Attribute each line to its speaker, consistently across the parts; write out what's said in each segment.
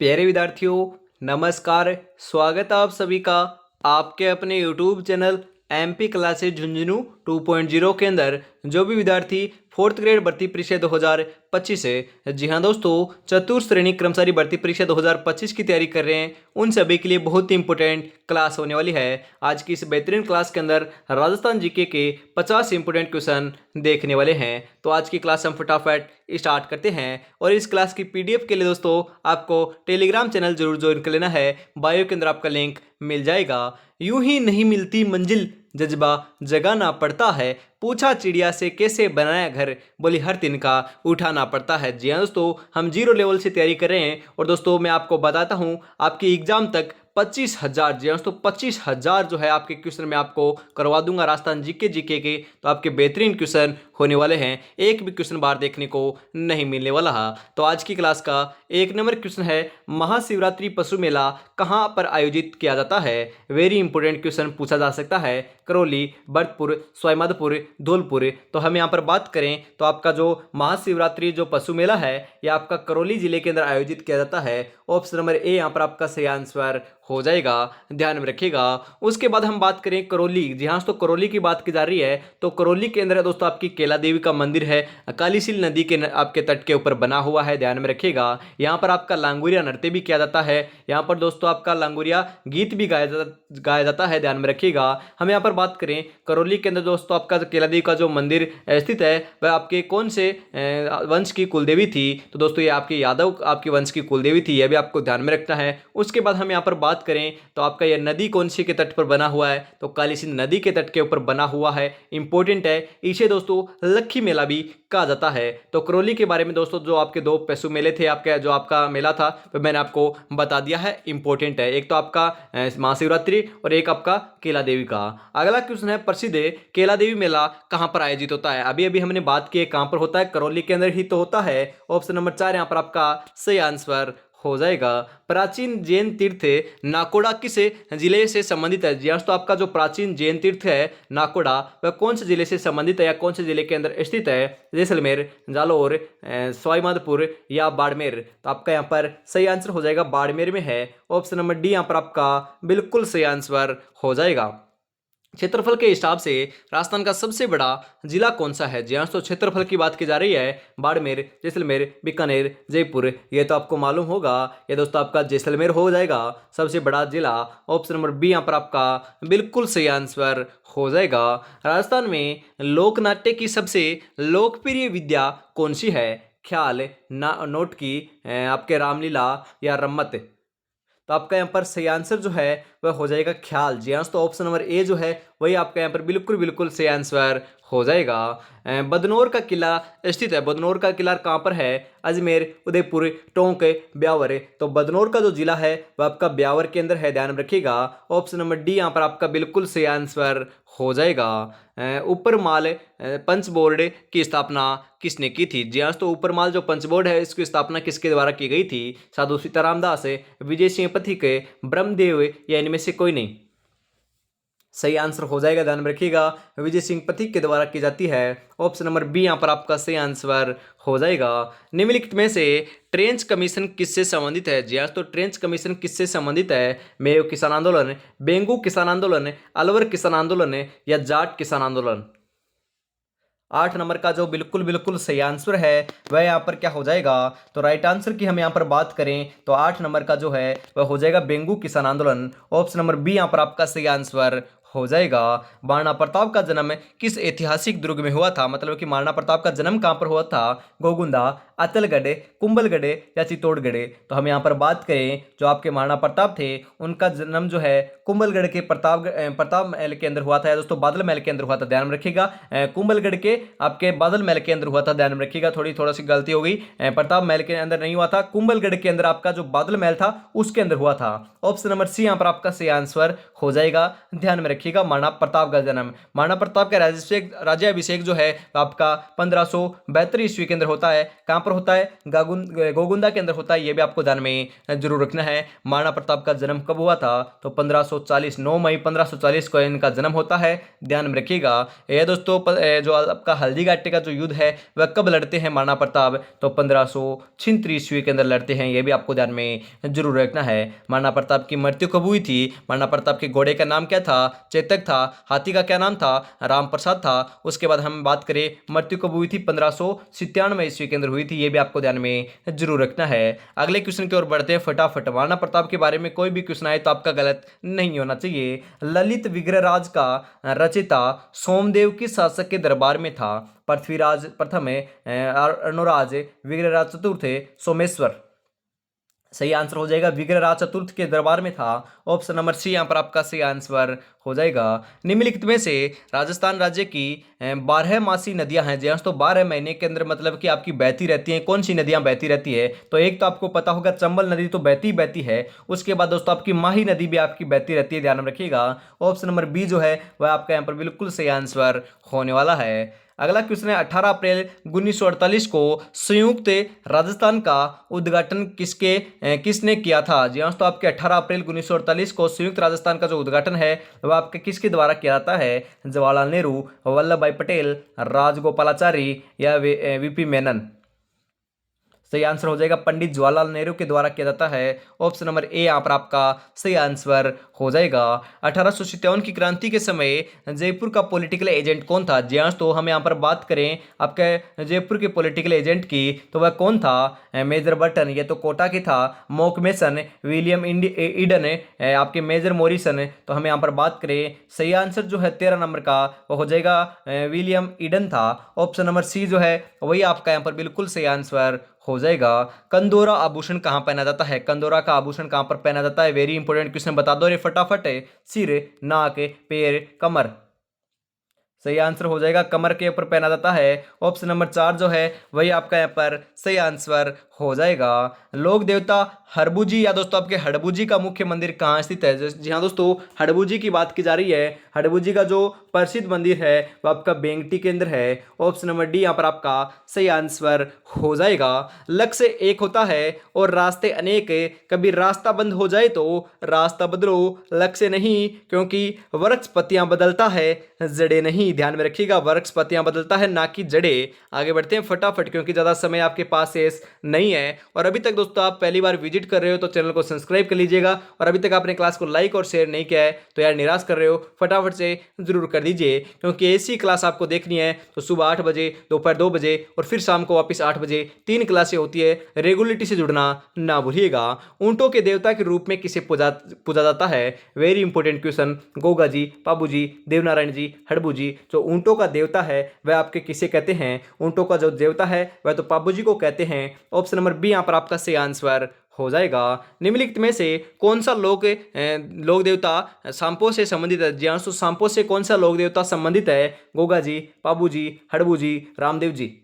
Speaker 1: प्यारे विद्यार्थियों, नमस्कार। स्वागत है आप सभी का आपके अपने YouTube channel MP classes Jhunjhunu 2.0 के अंदर। जो भी विद्यार्थी फोर्थ ग्रेड भर्ती परीक्षा 2025 है, जी हाँ दोस्तों, चतुर्थ श्रेणी कर्मचारी भर्ती परीक्षा 2025 की तैयारी कर रहे हैं, उन सभी के लिए बहुत ही इंपॉर्टेंट क्लास होने वाली है। आज की इस बेहतरीन क्लास के अंदर राजस्थान जीके के 50 इंपॉर्टेंट क्वेश्चन देखने वाले हैं। तो आज की क्लास हम फटाफट स्टार्ट करते हैं। और इस क्लास की पीडीएफ के लिए दोस्तों आपको टेलीग्राम चैनल जरूर ज्वाइन कर लेना है। बायो के अंदर आपका लिंक मिल जाएगा। यूं ही नहीं मिलती मंजिल, जज्बा जगाना पड़ता है। पूछा चिड़िया से कैसे बनाया घर, बोली हर तिनका उठाना पड़ता है। जी हाँ दोस्तों, हम जीरो लेवल से तैयारी कर रहे हैं। और दोस्तों मैं आपको बताता हूँ, आपकी एग्जाम तक 25,000, जी हाँ दोस्तों 25,000 जो है आपके क्वेश्चन में आपको करवा दूंगा राजस्थान जीके के। तो आपके बेहतरीन क्वेश्चन होने वाले हैं, एक भी क्वेश्चन बाहर देखने को नहीं मिलने वाला है। तो आज की क्लास का एक नंबर क्वेश्चन है, महाशिवरात्रि पशु मेला कहाँ पर आयोजित किया जाता है। वेरी इंपॉर्टेंट क्वेश्चन पूछा जा सकता है। करौली, भरतपुर, सवाईमाधोपुर, धौलपुर। तो हम यहाँ पर बात करें तो आपका जो महाशिवरात्रि जो पशु मेला है, यह आपका करौली जिले के अंदर आयोजित किया जाता है। ऑप्शन नंबर ए यहाँ पर आपका सही आंसर हो जाएगा, ध्यान में रखिएगा। उसके बाद हम बात करें करौली, जी हाँ तो करौली की बात की जा रही है। तो करौली के अंदर दोस्तों आपकी केला देवी का मंदिर है, कालीसील नदी के आपके तट के ऊपर बना हुआ है, ध्यान में रखिएगा। यहाँ पर आपका लांगुरिया नृत्य भी किया जाता है। यहाँ पर दोस्तों आपका लांगुरिया गीत भी गाया जाता है, ध्यान में रखिएगा। हम यहाँ पर बात करें करौली के अंदर दोस्तों आपका केला देवी का जो मंदिर स्थित है, वह आपके कौन से वंश की कुलदेवी थी। तो दोस्तों ये आपके यादव आपके वंश की कुलदेवी थी, यह भी आपको ध्यान में रखना है। उसके बाद हम यहाँ पर बात करें तो आपका यह नदी कौन सी के तट पर बना हुआ है। तो कालीसिंध नदी के तट के ऊपर बना हुआ है, इंपॉर्टेंट है। इसे दोस्तों लक्खी मेला भी कहा जाता है। तो करौली के बारे में दोस्तों जो आपके दो पशु मेले थे, आपका जो आपका मेला था वह मैंने आपको बता दिया है, इंपॉर्टेंट है। एक तो आपका महाशिवरात्रि और एक आपका केला देवी का। अगला क्वेश्चन है, प्रसिद्ध केला देवी मेला कहां पर आयोजित होता है। अभी अभी हमने बात की है कहां पर होता है, करौली के अंदर ही तो होता है। ऑप्शन नंबर 4 यहां पर आपका सही आंसर हो जाएगा। प्राचीन जैन तीर्थ नाकोड़ा किस जिले से संबंधित है। जी तो आपका जो प्राचीन जैन तीर्थ है नाकोड़ा, वह कौन से जिले से संबंधित है या कौन से जिले के अंदर स्थित है। जैसलमेर, जालौर, सवाईमाधोपुर या बाड़मेर। तो आपका यहाँ पर सही आंसर हो जाएगा, बाड़मेर में है। ऑप्शन नंबर डी यहाँ पर आपका बिल्कुल सही आंसर हो जाएगा। क्षेत्रफल के हिसाब से राजस्थान का सबसे बड़ा जिला कौन सा है। जी हाँ तो क्षेत्रफल की बात की जा रही है, बाड़मेर, जैसलमेर, बीकानेर, जयपुर। ये तो आपको मालूम होगा, ये दोस्तों आपका जैसलमेर हो जाएगा सबसे बड़ा जिला। ऑप्शन नंबर बी यहाँ पर आपका बिल्कुल सही आंसर हो जाएगा। राजस्थान में लोकनाट्य की सबसे लोकप्रिय विद्या कौन सी है। ख्याल, नोटकी, आपके रामलीला या रम्मत। तो आपका यहाँ पर सही आंसर जो है वह हो जाएगा ख्याल। जी हाँ तो ऑप्शन नंबर ए जो है वही आपका यहाँ पर बिल्कुल बिल्कुल सही आंसर हो जाएगा। बदनौर का किला स्थित है, बदनौर का किला कहाँ पर है। अजमेर, उदयपुर, टोंक, ब्यावर। तो बदनौर का जो जिला है वह आपका ब्यावर के अंदर है, ध्यान रखिएगा। ऑप्शन नंबर डी यहाँ पर आपका बिल्कुल सही आंसर हो जाएगा। ऊपरमाल पंच बोर्ड की स्थापना किसने की थी। जी हाँ तो ऊपरमाल जो पंच बोर्ड है इसकी स्थापना किसके द्वारा की गई थी। साधु सीताराम दास, विजय सिंह पथिक, ब्रह्मदेव या इनमें से कोई नहीं। सही आंसर हो जाएगा, ध्यान में रखिएगा, विजय सिंह पथिक के द्वारा की जाती है। ऑप्शन नंबर बी यहाँ पर आपका सही आंसर हो जाएगा। निम्नलिखित में से ट्रेंच कमीशन किससे संबंधित है। जी हाँ तो ट्रेंच कमीशन किससे संबंधित है। मेयो किसान आंदोलन, बेंगू किसान आंदोलन, अलवर किसान आंदोलन या जाट किसान आंदोलन। 8 नंबर का जो बिल्कुल बिल्कुल सही आंसर है वह यहाँ पर क्या हो जाएगा। तो राइट आंसर की हम यहाँ पर बात करें तो 8 नंबर का जो है वह हो जाएगा बेंगू किसान आंदोलन। ऑप्शन नंबर बी यहाँ पर आपका सही आंसर हो जाएगा। महाराणा प्रताप का जन्म किस ऐतिहासिक दुर्ग में हुआ था, मतलब कि महाराणा प्रताप का जन्म कहां पर हुआ था। गोगुंदा, अतलगढ़, कुंभलगढ़ या चित्तौड़गढ़। तो हम यहाँ पर बात करें जो आपके महाराणा प्रताप थे उनका जन्म जो है कुंभलगढ़ के प्रताप महल के अंदर हुआ था, या दोस्तों बादल महल के अंदर हुआ था, ध्यान में रखिएगा। कुंभलगढ़ के आपके बादल महल के अंदर हुआ था, ध्यान में रखिएगा। थोड़ा सी गलती हो गई, प्रताप महल के अंदर नहीं हुआ था, कुंभलगढ़ के अंदर आपका जो बादल महल था उसके अंदर हुआ था। ऑप्शन नंबर सी यहाँ पर आपका सही आंसर हो जाएगा, ध्यान में रखिएगा। महाराणा प्रताप का जन्म, महाराणा प्रताप का राज्याभिषेक जो है आपका 1572 ईस्वी के अंदर होता है। कहां पर पर होता है, गोगुंदा के अंदर होता है, ये भी आपको ध्यान में जरूर रखना है। महाराणा प्रताप का जन्म कब हुआ था? तो 1540, 9 मई 1540 को इनका जन्म होता है, ध्यान में रखिएगा। ये दोस्तों जो आपका हल्दी घाटी का जो युद्ध है वह कब लड़ते हैं महाराणा प्रताप? तो 1536 ईस्वी के अंदर लड़ते हैं, ये भी आपको ध्यान में जरूर रखना है। महाराणा प्रताप की मृत्यु कब हुई थी? महाराणा प्रताप के घोड़े का नाम क्या था? चेतक था। हाथी का क्या नाम था? राम प्रसाद था। उसके बाद हम बात करें मृत्यु कब हुई थी? 1597 ईस्वी के अंदर हुई थी, ये भी आपको ध्यान में जरूर रखना है। अगले क्वेश्चन की ओर बढ़ते हैं फटाफट। महाराणा प्रताप के बारे में कोई भी क्वेश्चन आए तो आपका गलत नहीं होना चाहिए। ललित विग्रहराज का रचयिता सोमदेव किस शासक के दरबार में था? पृथ्वीराज प्रथम, अर्णोराज, विग्रहराज चतुर्थ, सोमेश्वर। सही आंसर हो जाएगा विग्रहराज चतुर्थ के दरबार में था। ऑप्शन नंबर सी यहाँ पर आपका सही आंसर हो जाएगा। निम्नलिखित में से राजस्थान राज्य की 12 मासी नदियां हैं, जी हाँ, तो 12 महीने के अंदर मतलब कि आपकी बहती रहती हैं। कौन सी नदियां बहती रहती है? तो एक तो आपको पता होगा चंबल नदी तो बहती बहती है। उसके बाद दोस्तों आपकी माही नदी भी आपकी बहती रहती है, ध्यान में रखिएगा। ऑप्शन नंबर बी जो है वह आपका यहाँ पर बिल्कुल सही आंसर होने वाला है। अगला क्वेश्चन है 18 अप्रैल 1948 को संयुक्त राजस्थान का उद्घाटन किसने किया था? जी हाँ, तो आपके 18 अप्रैल 1948 को संयुक्त राजस्थान का जो उद्घाटन है वह आपके किसके द्वारा किया जाता है? जवाहरलाल नेहरू, वल्लभ भाई पटेल, राजगोपालाचारी या वीपी मेनन। सही आंसर हो जाएगा पंडित जवाहरलाल नेहरू के द्वारा किया जाता है। ऑप्शन नंबर ए यहाँ पर आपका सही आंसर हो जाएगा। 1857 की क्रांति के समय जयपुर का पॉलिटिकल एजेंट कौन था? जी हाँ, तो हम यहाँ पर बात करें आपके जयपुर के पॉलिटिकल एजेंट की तो वह कौन था? मेजर बर्टन, ये तो कोटा की था। मोकमेसन, विलियम ईडन, आपके मेजर मॉरिसन। तो हम यहाँ पर बात करें सही आंसर जो है 13 नंबर का वो हो जाएगा विलियम ईडन था। ऑप्शन नंबर सी जो है वही आपका यहाँ पर बिल्कुल सही आंसर हो जाएगा। कंदोरा आभूषण कहां पहना जाता है? कंदोरा का आभूषण कहां पर पहना जाता है? वेरी इंपॉर्टेंट क्वेश्चन, बता दो रे फटाफट। सिर, नाक, पैर, कमर। सही आंसर हो जाएगा कमर के ऊपर पहना जाता है। ऑप्शन नंबर 4 जो है वही आपका यहाँ पर सही आंसर हो जाएगा। लोक देवता हरबुजी या दोस्तों आपके हड़बुजी का मुख्य मंदिर कहाँ स्थित है? जी हाँ दोस्तों, हड़बुजी की बात की जा रही है। हड़बुजी का जो प्रसिद्ध मंदिर है वो आपका बेंगटी के अंदर है। ऑप्शन नंबर डी यहाँ पर आपका सही आंसर हो जाएगा। लक्ष्य एक होता है और रास्ते अनेक, कभी रास्ता बंद हो जाए तो रास्ता बदलो, लक्ष्य नहीं, क्योंकि वृक्ष पत्तियां बदलता है, जड़े नहीं। ध्यान में रखिएगा, वृक्ष पत्तियां बदलता है ना कि जड़े। आगे बढ़ते हैं फटाफट क्योंकि ज्यादा समय आपके पास शेष नहीं है। और अभी तक दोस्तों आप पहली बार विजिट कर रहे हो तो चैनल को सब्सक्राइब कर लीजिएगा। और अभी तक आपने क्लास को लाइक और शेयर नहीं किया है तो यार निराश कर रहे हो, फटाफट से जरूर कर दीजिए क्योंकि ऐसी क्लास आपको देखनी है तो सुबह 8 बजे, दोपहर 2 बजे और फिर शाम को वापस 8 बजे 3 क्लासें होती है। रेगुलरिटी से जुड़ना ना भूलिएगा। ऊंटों के देवता के रूप में किसे पूजा जाता है? Very important question. Goga ji, Pabu ji, Devnarayan ji, Harbu ji. जो ऊंटों का देवता है वह आपके किसे कहते हैं? ऊंटों का जो देवता है वह तो पाबू जी को कहते हैं। ऑप्शन नंबर बी यहाँ पर आपका सही आंसर हो जाएगा। निम्नलिखित में से कौन सा लोक देवता सांपो से संबंधित है? जी हाँ, तो सांपो से कौन सा लोक देवता संबंधित है? गोगा जी, पाबू जी, हड़बू जी, रामदेव जी।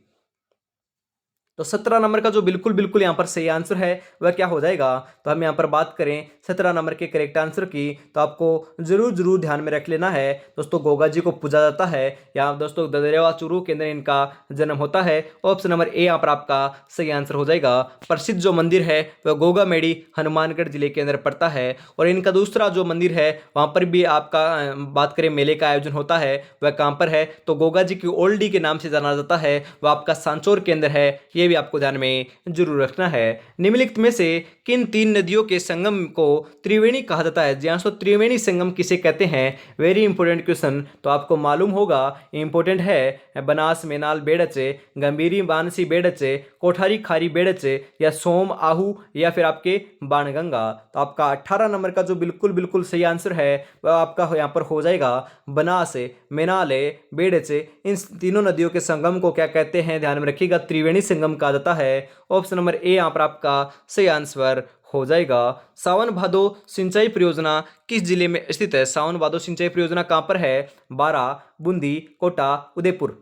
Speaker 1: तो 17 नंबर का जो बिल्कुल बिल्कुल यहाँ पर सही आंसर है वह क्या हो जाएगा? तो हम यहाँ पर बात करें 17 नंबर के करेक्ट आंसर की तो आपको जरूर जरूर ध्यान में रख लेना है दोस्तों। गोगा जी को पूजा जाता है। यहाँ दोस्तों ददरेवा चूरू के अंदर इनका जन्म होता है। ऑप्शन नंबर ए यहाँ पर आपका सही आंसर हो जाएगा। प्रसिद्ध जो मंदिर है वह गोगा मेड़ी हनुमानगढ़ जिले के अंदर पड़ता है। और इनका दूसरा जो मंदिर है वहाँ पर भी आपका बात करें मेले का आयोजन होता है वह कहाँ पर है? तो गोगा जी की ओल्डी के नाम से जाना जाता है, वह आपका सांचौर के अंदर है। ये भी आपको ध्यान में जरूर रखना है। निम्नलिखित में से किन 3 नदियों के संगम को त्रिवेणी कहा जाता है? जी हाँ, तो त्रिवेणी संगम किसे कहते हैं? वेरी इंपॉर्टेंट क्वेश्चन, तो आपको मालूम होगा, इंपॉर्टेंट है। बनास मेनाल बेड़च, गंभीरी बानसी बेड़च, कोठारी खारी बेड़च या सोम आहू या फिर आपके बाणगंगा। तो आपका 18 नंबर का जो बिल्कुल बिल्कुल सही आंसर है वह आपका यहाँ पर हो जाएगा बनास, मेनाले, बेड़च। इन तीनों नदियों के संगम को क्या कहते हैं? ध्यान में रखिएगा, त्रिवेणी संगम कहा जाता है। ऑप्शन नंबर ए यहाँ पर आपका सही आंसर हो जाएगा। सावन भादो सिंचाई परियोजना किस जिले में स्थित है? सावन भादो सिंचाई परियोजना कहां पर है? बारा, बूंदी, कोटा, उदयपुर।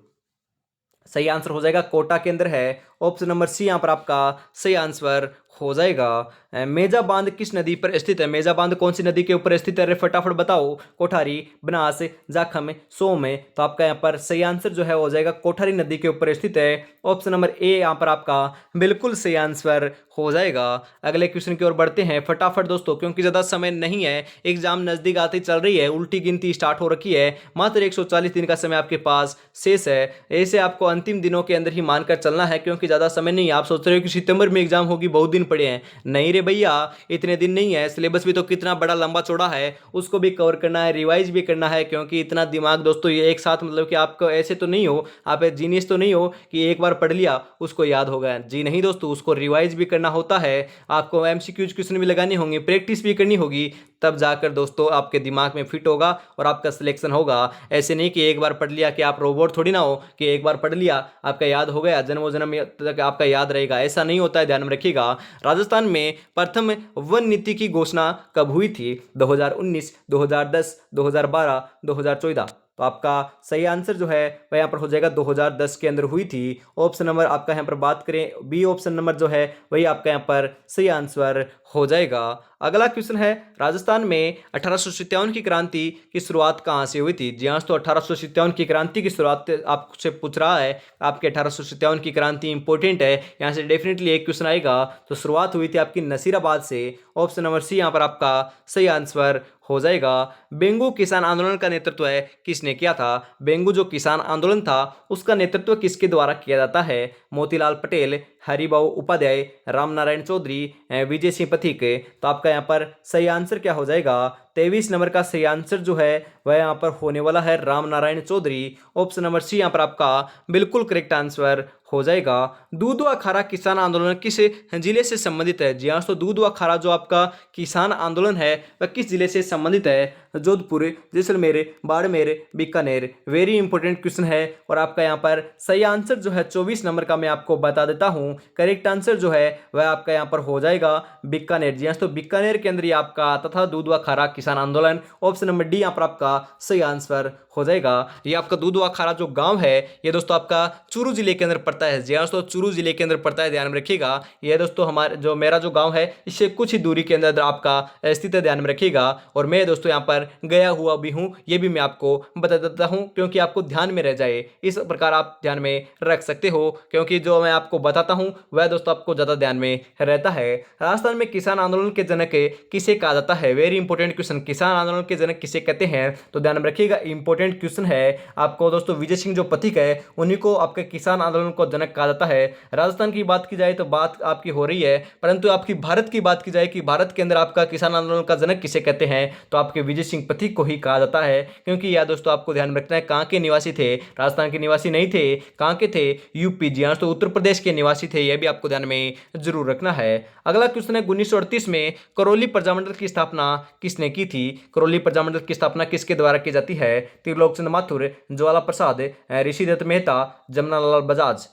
Speaker 1: सही आंसर हो जाएगा कोटा के अंदर है। ऑप्शन नंबर सी यहाँ पर आपका सही आंसर हो जाएगा। मेजा बांध किस नदी पर स्थित है? मेजा बांध कौन सी नदी के ऊपर स्थित है? अरे फटाफट बताओ। कोठारी, बनास, जाखम, सोम। तो आपका यहाँ पर सही आंसर जो है हो जाएगा कोठारी नदी के ऊपर स्थित है। ऑप्शन नंबर ए यहाँ पर आपका बिल्कुल सही आंसर हो जाएगा। अगले क्वेश्चन की ओर बढ़ते हैं फटाफट दोस्तों, क्योंकि ज़्यादा समय नहीं है, एग्जाम नज़दीक आती चल रही है, उल्टी गिनती स्टार्ट हो रखी है। मात्र 140 दिन का समय आपके पास शेष है। ऐसे आपको अंतिम दिनों के अंदर ही मानकर चलना है, क्योंकि ज़्यादा समय नहीं है। आप सोच रहे हो कि सितंबर में एग्जाम होगी, बहुत दिन पड़े हैं। नहीं रे भैया, इतने दिन नहीं है। सिलेबस भी तो कितना बड़ा लंबा चौड़ा है, उसको भी कवर करना है, रिवाइज भी करना है। क्योंकि इतना दिमाग दोस्तों ये एक साथ, मतलब कि आपको ऐसे तो नहीं हो, आप जीनियस तो नहीं हो कि एक बार पढ़ लिया उसको याद हो गया। जी नहीं दोस्तों, उसको रिवाइज भी करना होता है। आपको एमसीक्यूज क्वेश्चन भी लगाने होंगे, प्रैक्टिस भी करनी होगी, तब जाकर दोस्तों आपके दिमाग में फिट होगा और आपका सिलेक्शन होगा। ऐसे नहीं कि एक बार पढ़ लिया, कि आप रोबोट थोड़ी ना हो कि एक बार पढ़ लिया आपका याद हो गया, जन्मों जन्म तक आपका याद रहेगा। ऐसा नहीं होता है, ध्यान में रखिएगा। राजस्थान में प्रथम वन नीति की घोषणा कब हुई थी? 2019, 2010, 2012, 2014। तो आपका सही आंसर जो है वह यहाँ पर हो जाएगा 2010 के अंदर हुई थी। ऑप्शन नंबर आपका यहाँ पर बात करें, बी ऑप्शन नंबर जो है वही आपका यहाँ पर सही आंसर हो जाएगा। अगला क्वेश्चन है, राजस्थान में 1857 की क्रांति की शुरुआत कहाँ से हुई थी? जी हाँ, तो 1857 की क्रांति की शुरुआत आपसे पूछ रहा है। आपके 1857 की क्रांति इंपॉर्टेंट है, यहाँ से डेफिनेटली एक क्वेश्चन आएगा। तो शुरुआत हुई थी आपकी नसीराबाद से। ऑप्शन नंबर सी यहाँ पर आपका सही आंसर हो जाएगा। बेंगू किसान आंदोलन का नेतृत्व है किसने किया था? बेंगू जो किसान आंदोलन था उसका नेतृत्व किसके द्वारा किया जाता है? मोतीलाल पटेल, हरिभाऊ उपाध्याय, रामनारायण चौधरी, विजय सिंह पथिक। तो आपका यहाँ पर सही आंसर क्या हो जाएगा? 23 नंबर का सही आंसर जो है वह यहाँ पर होने वाला है Ramnarayan Chaudhary. Option number C यहाँ पर आपका बिल्कुल करेक्ट आंसर हो जाएगा। दूधवा खारा किसान आंदोलन किस जिले से संबंधित है? जी हाँ, तो दूधवा खारा जो आपका किसान आंदोलन है वह किस जिले से संबंधित है? Jodhpur, Jaisalmer, Barmer, Bikaner. Very important question है। और आपका यहाँ पर सही आंसर जो है 24 नंबर का मैं आपको बता देता हूँ। करेक्ट आंसर जो है वह आपका यहाँ पर हो जाएगा बीकानेर। जी हाँ, तो बीकानेर के अंदर ये आपका आता था दूधवा खारा किसान आंदोलन। ऑप्शन नंबर डी यहाँ पर आपका सही आंसर हो जाएगा। ये आपका दूधवा खारा जो गांव है ये दोस्तों आपका चूरू जिले के अंदर पड़ता है। जी हाँ दोस्तों, चूरू जिले के अंदर पड़ता है, ध्यान में रखिएगा। ये दोस्तों मेरा जो गांव है इससे कुछ ही दूरी के अंदर आपका स्थित है, ध्यान में रखिएगा। और मैं दोस्तों यहाँ पर गया हुआ भी हूँ, ये भी मैं आपको बता देता हूँ, क्योंकि आपको ध्यान में रह जाए। इस प्रकार आप ध्यान में रख सकते हो, क्योंकि जो मैं आपको बताता हूँ वह दोस्तों आपको ज्यादा ध्यान में रहता है। राजस्थान में किसान आंदोलन के जनक किसे कहा जाता है? वेरी इंपॉर्टेंट क्वेश्चन, किसान आंदोलन के जनक किसे कहते हैं? तो ध्यान में रखिएगा, इंपॉर्टेंट क्वेश्चन है आपको दोस्तों। विजय सिंह जो पथिक है उन्हीं को आपके किसान आंदोलन को जनक कहा जाता है। राजस्थान की बात की जाए तो बात आपकी हो रही है, परंतु आपकी भारत की बात की जाए कि भारत के अंदर आपका किसान आंदोलन का जनक किसे कहते हैं, तो आपके विजय सिंह पथिक को ही कहा जाता है। क्योंकि यह दोस्तों आपको ध्यान रखना है, कहाँ के निवासी थे? राजस्थान के निवासी नहीं थे, कहाँ के थे? यूपी। जी हाँ, तो उत्तर प्रदेश के निवासी थे, यह भी आपको ध्यान में जरूर रखना है। अगला क्वेश्चन है, 1938 में करौली प्रजामंडल की स्थापना किसने की थी? करौली प्रजामंडल की स्थापना किसके द्वारा की जाती है? त्रिलोक चंद्र माथुर, ज्वाला प्रसाद, ऋषिदत्त मेहता, जमनालाल बजाज।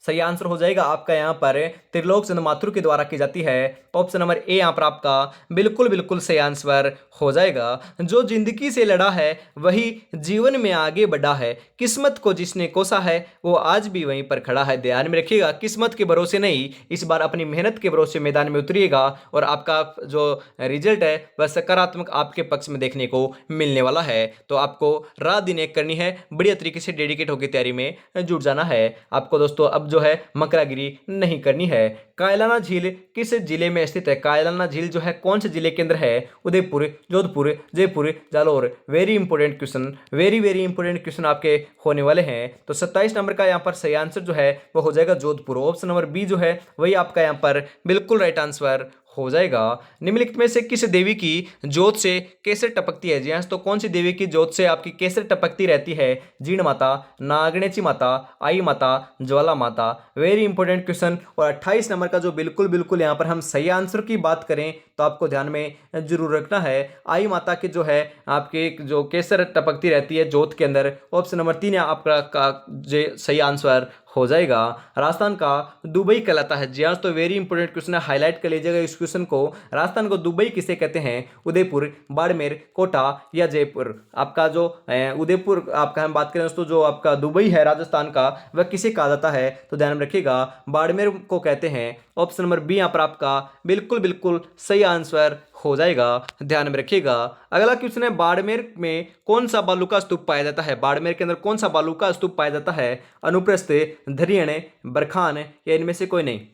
Speaker 1: सही आंसर हो जाएगा आपका यहाँ पर त्रिलोक चंद्र माथुर के द्वारा की जाती है। ऑप्शन नंबर ए यहाँ पर आपका बिल्कुल बिल्कुल सही आंसर हो जाएगा। जो जिंदगी से लड़ा है वही जीवन में आगे बढ़ा है, किस्मत को जिसने कोसा है वो आज भी वहीं पर खड़ा है। ध्यान में रखिएगा, किस्मत के भरोसे नहीं, इस बार अपनी मेहनत के भरोसे मैदान में उतरिएगा और आपका जो रिजल्ट है वह सकारात्मक आपके पक्ष में देखने को मिलने वाला है। तो आपको रात दिन एक करनी है, बढ़िया तरीके से डेडिकेट होकर तैयारी में जुट जाना है। आपको दोस्तों अब जो है मकरागिरी नहीं करनी है। कायलाना झील किस जिले में स्थित है? कायलाना झील जो है कौन से जिले के अंदर है? Udaipur, Jodhpur, Jaipur, Jalore. Very important question, very important question आपके होने वाले हैं। तो 27 नंबर का यहाँ पर सही आंसर जो है वो हो जाएगा जोधपुर। ऑप्शन नंबर बी जो है वही आपका यहाँ पर बिल्कुल राइट आंसर हो जाएगा। निम्नलिखित में से किस देवी की जोत से केसर टपकती है? जी हाँ, तो कौन सी देवी की जोत से आपकी केसर टपकती रहती है? जीण माता, नागणेची माता, आई माता, Jwala Mata. Very important question. और 28 नंबर का जो बिल्कुल बिल्कुल यहाँ पर हम सही आंसर की बात करें तो आपको ध्यान में जरूर रखना है आई माता की जो है आपके जो केसर टपकती रहती है जोत के अंदर। ऑप्शन नंबर 3 आपका सही आंसर हो जाएगा। राजस्थान का दुबई कहलाता है। जी हाँ, तो वेरी इंपॉर्टेंट क्वेश्चन है, हाईलाइट कर लीजिएगा इस क्वेश्चन को। राजस्थान को दुबई किसे कहते हैं? उदयपुर, बाड़मेर, कोटा या जयपुर? आपका जो उदयपुर आपका हम बात करें दोस्तों, जो आपका दुबई है राजस्थान का, वह किसे कहा जाता है? तो ध्यान में रखिएगा बाड़मेर को कहते हैं। ऑप्शन नंबर बी यहाँ पर आपका बिल्कुल बिल्कुल सही आंसर हो जाएगा, ध्यान में रखिएगा। अगला क्वेश्चन है, बाड़मेर में कौन सा बालू का स्तूप पाया जाता है? बाड़मेर के अंदर कौन सा बालू का स्तूप पाया जाता है? अनुप्रस्थ, धैर्यण, बरखान या इनमें से कोई नहीं?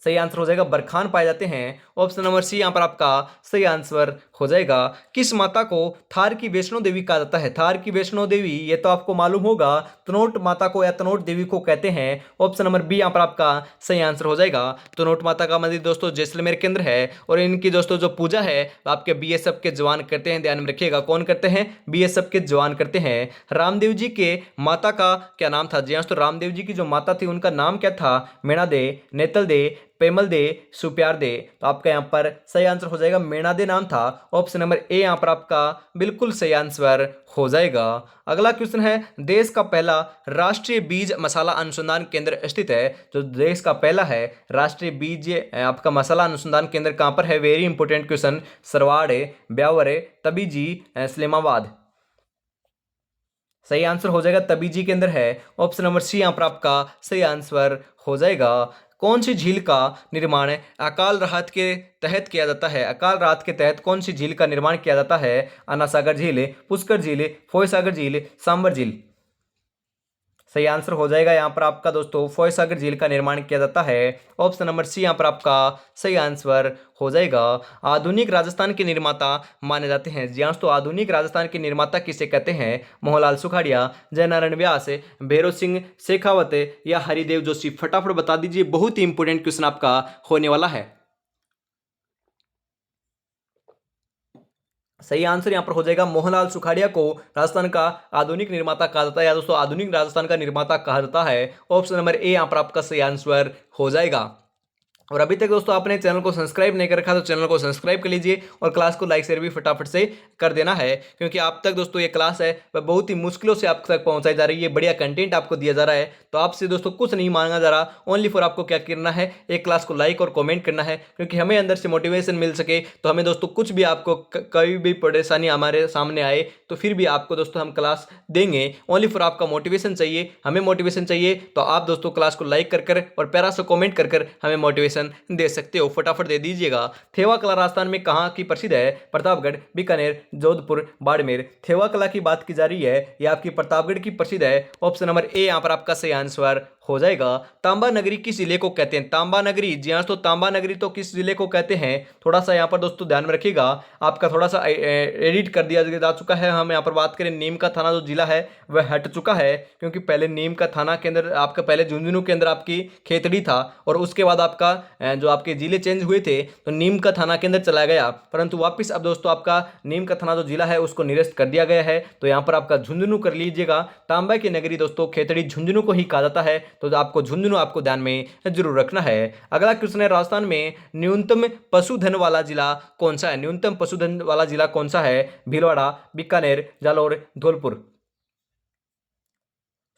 Speaker 1: सही आंसर हो जाएगा बरखान पाए जाते हैं। ऑप्शन नंबर सी यहाँ पर आपका सही आंसर हो जाएगा। किस माता को थार की वैष्णो देवी कहा जाता है? थार की वैष्णो देवी ये तो आपको मालूम होगा, तनोट माता को या तनोट देवी को कहते हैं। ऑप्शन नंबर बी यहाँ पर आपका सही आंसर हो जाएगा। तनोट माता का मंदिर दोस्तों जैसलमेर के अंदर है और इनकी दोस्तों जो पूजा है आपके बीएसएफ के जवान करते हैं, ध्यान में रखिएगा। कौन करते हैं? बीएसएफ के जवान करते हैं। रामदेव जी के माता का क्या नाम था? जी हाँ, तो रामदेव जी की जो माता थी उनका नाम क्या था? मेणा दे, नेतल दे, पेमल दे, सुप्यार दे। तो आपका यहाँ पर सही आंसर हो जाएगा मेणा दे नाम था। ऑप्शन नंबर ए यहाँ पर आपका बिल्कुल सही आंसर हो जाएगा। अगला क्वेश्चन है, देश का पहला राष्ट्रीय बीज मसाला अनुसंधान केंद्र स्थित है? जो देश का पहला है राष्ट्रीय बीज आपका मसाला अनुसंधान केंद्र कहाँ पर है? Very important question. Sarwar, Beawar, Tabiji, Islamabad? सही आंसर हो जाएगा तबीजी के अंदर है। ऑप्शन नंबर सी यहाँ पर आपका सही आंसर हो जाएगा। कौन सी झील का निर्माण अकाल राहत के तहत किया जाता है? अकाल राहत के तहत कौन सी झील का निर्माण किया जाता है? अन्ना सागर झील, पुष्कर झील, फोय सागर झील, सांबर झील? सही आंसर हो जाएगा यहाँ पर आपका दोस्तों फोय सागर झील का निर्माण किया जाता है। ऑप्शन नंबर सी यहाँ पर आपका सही आंसर हो जाएगा। आधुनिक राजस्थान के निर्माता माने जाते हैं? जी हाँ, तो आधुनिक राजस्थान के निर्माता किसे कहते हैं? मोहनलाल सुखाड़िया, जयनारायण व्यास, भैरव सिंह शेखावत या हरिदेव जोशी? फटाफट बता दीजिए, बहुत ही इंपोर्टेंट क्वेश्चन आपका होने वाला है। सही आंसर यहां पर हो जाएगा मोहनलाल सुखाड़िया को राजस्थान का आधुनिक निर्माता कहा जाता है, या दोस्तों आधुनिक राजस्थान का निर्माता कहा जाता है। ऑप्शन नंबर ए यहां पर आपका सही आंसर हो जाएगा। और अभी तक दोस्तों आपने चैनल को सब्सक्राइब नहीं कर रखा तो चैनल को सब्सक्राइब कर लीजिए और क्लास को लाइक शेयर भी फटाफट से कर देना है, क्योंकि आप तक दोस्तों ये क्लास है वह बहुत ही मुश्किलों से आप तक पहुंचाई जा रही है। बढ़िया कंटेंट आपको दिया जा रहा है, तो आपसे दोस्तों कुछ नहीं मांगा जा रहा, ओनली फॉर आपको क्या करना है, एक क्लास को लाइक और कॉमेंट करना है, क्योंकि हमें अंदर से मोटिवेशन मिल सके। तो हमें दोस्तों कुछ भी आपको कभी भी परेशानी हमारे सामने आए तो फिर भी आपको दोस्तों हम क्लास देंगे। ओनली फॉर आपका मोटिवेशन चाहिए, हमें मोटिवेशन चाहिए, तो आप दोस्तों क्लास को लाइक कर और प्यारा सा कॉमेंट कर हमें मोटिवेशन दे सकते हो। फटाफट दे दीजिएगा। थेवा कला राजस्थान में कहाँ की प्रसिद्ध है? प्रतापगढ़, बीकानेर, जोधपुर, बाड़मेर? थेवा कला की बात की जा रही है, यह आपकी प्रतापगढ़ की प्रसिद्ध है। ऑप्शन नंबर ए यहाँ पर आपका सही आंसर हो जाएगा। तांबा नगरी किस जिले को कहते हैं? तांबा नगरी, जी हाँ, तो तांबा नगरी तो किस जिले को कहते हैं? थोड़ा सा यहाँ पर दोस्तों ध्यान में रखिएगा, आपका थोड़ा सा एडिट कर दिया जा चुका है। हम यहाँ पर बात करें, नीम का थाना जो जिला है वह हट चुका है, क्योंकि पहले नीम का थाना के अंदर आपका पहले झुंझुनू के अंदर आपकी खेतड़ी था, और उसके बाद आपका जो आपके जिले चेंज हुए थे तो नीम का थाना के अंदर चला गया, परंतु वापस अब दोस्तों आपका नीम का थाना जो जिला है उसको निरस्त कर दिया गया है। तो यहाँ पर आपका झुंझुनू कर लीजिएगा। तांबा की नगरी दोस्तों खेतड़ी झुंझुनू को ही कहा जाता है, तो आपको झुंझुनू आपको ध्यान में जरूर रखना है। अगला क्वेश्चन है, राजस्थान में न्यूनतम पशुधन वाला जिला कौन सा है? न्यूनतम पशुधन वाला जिला कौन सा है? भीलवाड़ा, बीकानेर, जालौर, धौलपुर?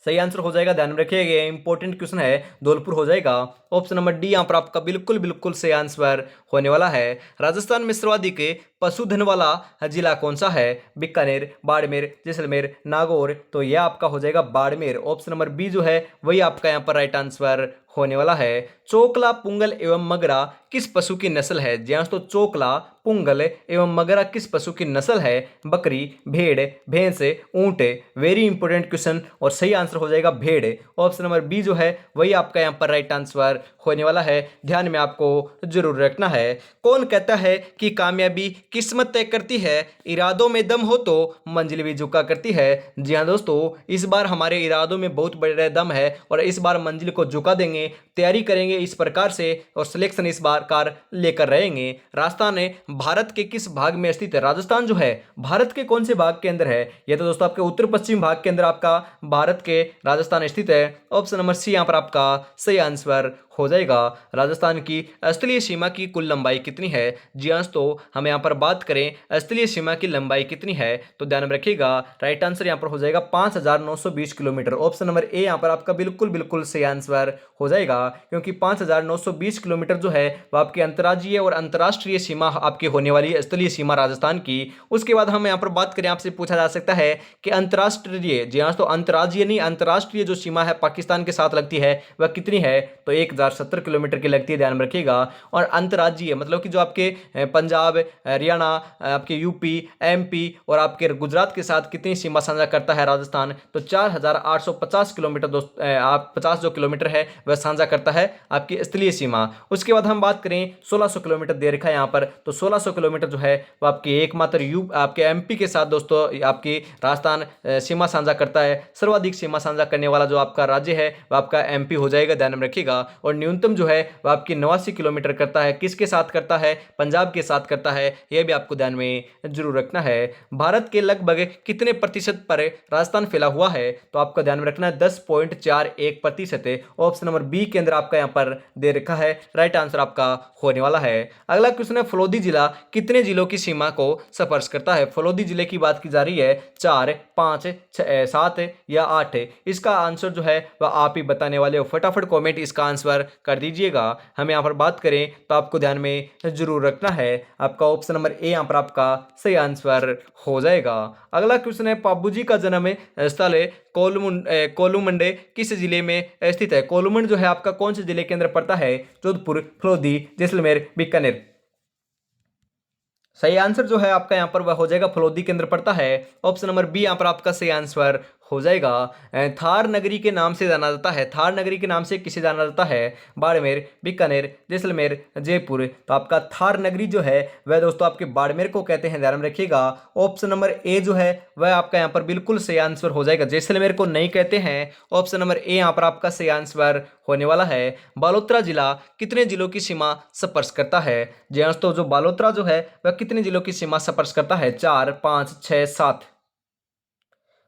Speaker 1: सही आंसर हो जाएगा, ध्यान में रखिएगा, इंपॉर्टेंट क्वेश्चन है, धौलपुर हो जाएगा। ऑप्शन नंबर डी यहाँ पर आपका बिल्कुल बिल्कुल सही आंसर होने वाला है। राजस्थान में सर्वाधिक पशुधन वाला जिला कौन सा है? बीकानेर, बाड़मेर, जैसलमेर, नागौर? तो यह आपका हो जाएगा बाड़मेर। ऑप्शन नंबर बी जो है वही आपका यहाँ पर राइट आंसर होने वाला है। चोकला, पुंगल एवं मगरा किस पशु की नस्ल है? जी हाँ, तो चोकला, पुंगल एवं मगरा किस पशु की नस्ल है? बकरी, भेड़, भैंस, ऊंट? वेरी इंपॉर्टेंट क्वेश्चन, और सही आंसर हो जाएगा भेड़। ऑप्शन नंबर बी जो है वही आपका यहाँ पर राइट आंसर होने वाला है, ध्यान में आपको जरूर रखना है। कौन कहता है कि कामयाबी किस्मत तय करती है, इरादों में दम हो तो मंजिल भी झुका करती है? जी हाँ दोस्तों, इस बार हमारे इरादों में बहुत बड़ा दम है और इस बार मंजिल को झुका देंगे। रहेंगे, तैयारी करेंगे इस प्रकार से और सिलेक्शन इस बार कार लेकर रहेंगे। राजस्थान भारत के किस भाग में स्थित है? राजस्थान जो है भारत के कौन से भाग के अंदर है? यह तो दोस्तों आपके उत्तर पश्चिम भाग के अंदर आपका भारत के राजस्थान स्थित है। ऑप्शन नंबर सी यहां पर आपका सही आंसर हो जाएगा। राजस्थान की स्थलीय सीमा की कुल लंबाई कितनी है? जी हाँ, तो हम यहाँ पर बात करें स्थलीय सीमा की लंबाई कितनी है तो ध्यान में रखिएगा राइट आंसर यहाँ पर हो जाएगा 5,920 किलोमीटर। ऑप्शन नंबर ए यहाँ पर आपका बिल्कुल बिल्कुल सही आंसर हो जाएगा, क्योंकि 5,920 किलोमीटर जो है वह आपकी अंतर्राज्यीय और अंतर्राष्ट्रीय सीमा आपकी होने वाली है, स्थलीय सीमा राजस्थान की। उसके बाद हम यहाँ पर बात करें, आपसे पूछा जा सकता है कि अंतर्राष्ट्रीय, जी हाँ, तो अंतर्राज्यीय नहीं अंतर्राष्ट्रीय जो सीमा है पाकिस्तान के साथ लगती है वह कितनी है? तो 1,070 किलोमीटर की लगती है, ध्यान में रखिएगा। और अंतर्राज्यीय मतलब कि जो आपके पंजाब, हरियाणा, आपके यूपी, एमपी और आपके गुजरात के साथ कितनी सीमा साझा करता है राजस्थान? तो 4,850 किलोमीटर दोस्त आप 50 जो किलोमीटर है वह साझा करता है आपकी स्थलीय सीमा। उसके बाद हम बात करें 1600 किलोमीटर दे रखा है यहाँ पर, तो 1600 किलोमीटर जो है वो आपकी एकमात्र आपके एमपी के साथ दोस्तों आपकी राजस्थान सीमा साझा करता है। सर्वाधिक सीमा साझा करने वाला जो आपका राज्य है वह आपका एमपी हो जाएगा, ध्यान में रखिएगा। और न्यूनतम जो है वह आपकी 89 किलोमीटर करता है, किसके साथ करता है? पंजाब के साथ करता है, यह भी आपको ध्यान में जरूर रखना है। भारत के लगभग कितने प्रतिशत पर राजस्थान फैला हुआ है? तो आपको ध्यान में रखना है 10.41% है। ऑप्शन नंबर बी के अंदर आपका यहाँ पर दे रखा है, राइट आंसर आपका होने वाला है। अगला क्वेश्चन है, फलोदी जिला कितने जिलों की सीमा को स्पर्श करता है? फलोदी जिले की बात की जा रही है, 4, 5, 6, 7 या 8? इसका आंसर जो है वह आप ही बताने वाले हो। फटाफट कमेंट इसका आंसर कर दीजिएगा। हम यहाँ पर बात करें तो आपको ध्यान में जरूर रखना है, आपका ऑप्शन नंबर ए यहाँ पर आपका सही आंसर हो जाएगा। अगला क्वेश्चन है, पाबूजी का जन्म स्थल कोलुमंडे किस जिले में स्थित है? कोलुमंड जो है आपका कौन से जिले के अंदर पड़ता है? जोधपुर, फलोदी, जैसलमेर, बीकानेर? सही आंसर जो है आपका यहाँ पर वह हो जाएगा फलोदी के अंदर पड़ता है। ऑप्शन नंबर बी यहाँ पर आपका सही आंसर हो जाएगा। थार नगरी के नाम से जाना जाता है, थार नगरी के नाम से किसे जाना जाता है? बाड़मेर, बीकानेर, जैसलमेर, जयपुर? तो आपका थार नगरी जो है वह दोस्तों आपके बाड़मेर को कहते हैं, ध्यान में रखिएगा। ऑप्शन नंबर ए जो है वह आपका यहाँ पर बिल्कुल सही आंसर हो जाएगा, जैसलमेर को नहीं कहते हैं। ऑप्शन नंबर ए यहाँ पर आपका सही आंसर होने वाला है। बालोतरा जिला कितने जिलों की सीमा स्पर्श करता है? जी हाँ, तो जो बालोतरा जो है वह कितने जिलों की सीमा स्पर्श करता है? 4, 5, 6, 7?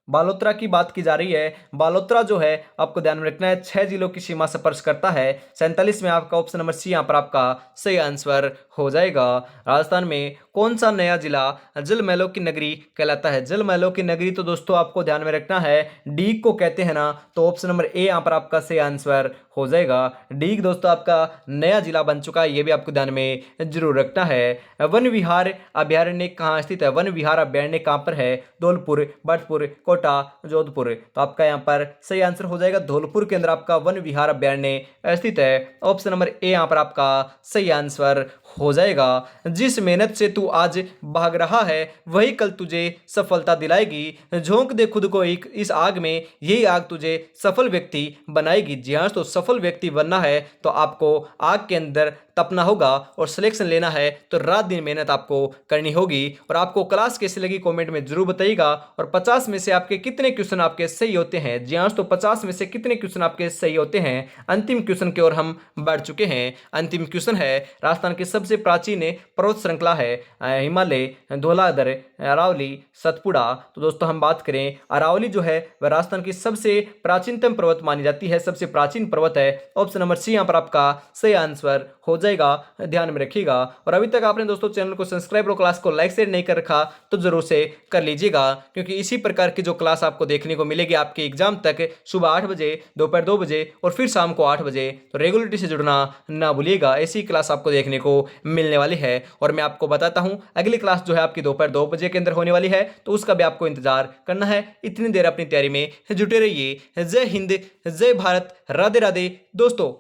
Speaker 1: बालोतरा की बात की जा रही है, बालोतरा जो है आपको ध्यान में रखना है 6 जिलों की सीमा स्पर्श करता है। 47 में आपका ऑप्शन नंबर सी यहाँ पर आपका सही आंसर हो जाएगा। राजस्थान में कौन सा नया जिला जल महलों की नगरी कहलाता है? जल महलों की नगरी तो दोस्तों आपको ध्यान में रखना है डीग को कहते हैं ना, तो ऑप्शन नंबर ए यहाँ पर आपका सही आंसर हो जाएगा। डीग दोस्तों आपका नया जिला बन चुका है, ये भी आपको ध्यान में जरूर रखना है। वन विहार अभ्यारण्य कहाँ स्थित है? वन विहार अभ्यारण्य कहाँ पर है? धौलपुर, भरतपुर, कोटा, जोधपुर? तो आपका यहाँ पर सही आंसर हो जाएगा धौलपुर के अंदर आपका वन विहार अभ्यारण्य स्थित है। ऑप्शन नंबर ए यहाँ पर आपका सही आंसर हो जाएगा। जिस मेहनत से तू आज भाग रहा है वही कल तुझे सफलता दिलाएगी, झोंक दे खुद को एक इस आग में, यही आग तुझे सफल व्यक्ति बनाएगी। जी हाँ, तो सफल व्यक्ति बनना है तो आपको आग के अंदर तपना होगा और सिलेक्शन लेना है तो रात दिन मेहनत आपको करनी होगी। और आपको क्लास कैसी लगी कमेंट में जरूर बताइएगा। और 50 में से आपके कितने क्वेश्चन आपके सही होते हैं? जी हाँ, तो 50 में से कितने क्वेश्चन आपके सही होते हैं? अंतिम क्वेश्चन की ओर हम बढ़ चुके हैं। अंतिम क्वेश्चन है, राजस्थान की सबसे प्राचीन पर्वत श्रृंखला है हिमालय, धौलाधर, अरावली, सतपुड़ा? तो दोस्तों हम बात करें अरावली जो है वह राजस्थान की सबसे प्राचीनतम पर्वत मानी जाती है, सबसे प्राचीन पर्वत है। ऑप्शन नंबर सी यहाँ पर आपका सही आंसर हो जाएगा, ध्यान में रखिएगा। और अभी तक आपने दोस्तों चैनल को सब्सक्राइब और क्लास को लाइक शेयर नहीं कर रखा तो जरूर से कर लीजिएगा, क्योंकि इसी प्रकार की जो क्लास आपको देखने को मिलेगी आपके एग्जाम तक, सुबह 8 बजे, दोपहर 2 बजे और फिर शाम को 8 बजे। तो रेगुलरिटी से जुड़ना ना भूलिएगा, ऐसी क्लास आपको देखने को मिलने वाली है। और मैं आपको बताता हूं अगली क्लास जो है आपकी दोपहर 2 बजे के अंदर होने वाली है, तो उसका भी आपको इंतजार करना है। इतनी देर अपनी तैयारी में जुटे रहिए। जय हिंद, जय भारत, राधे राधे दोस्तों।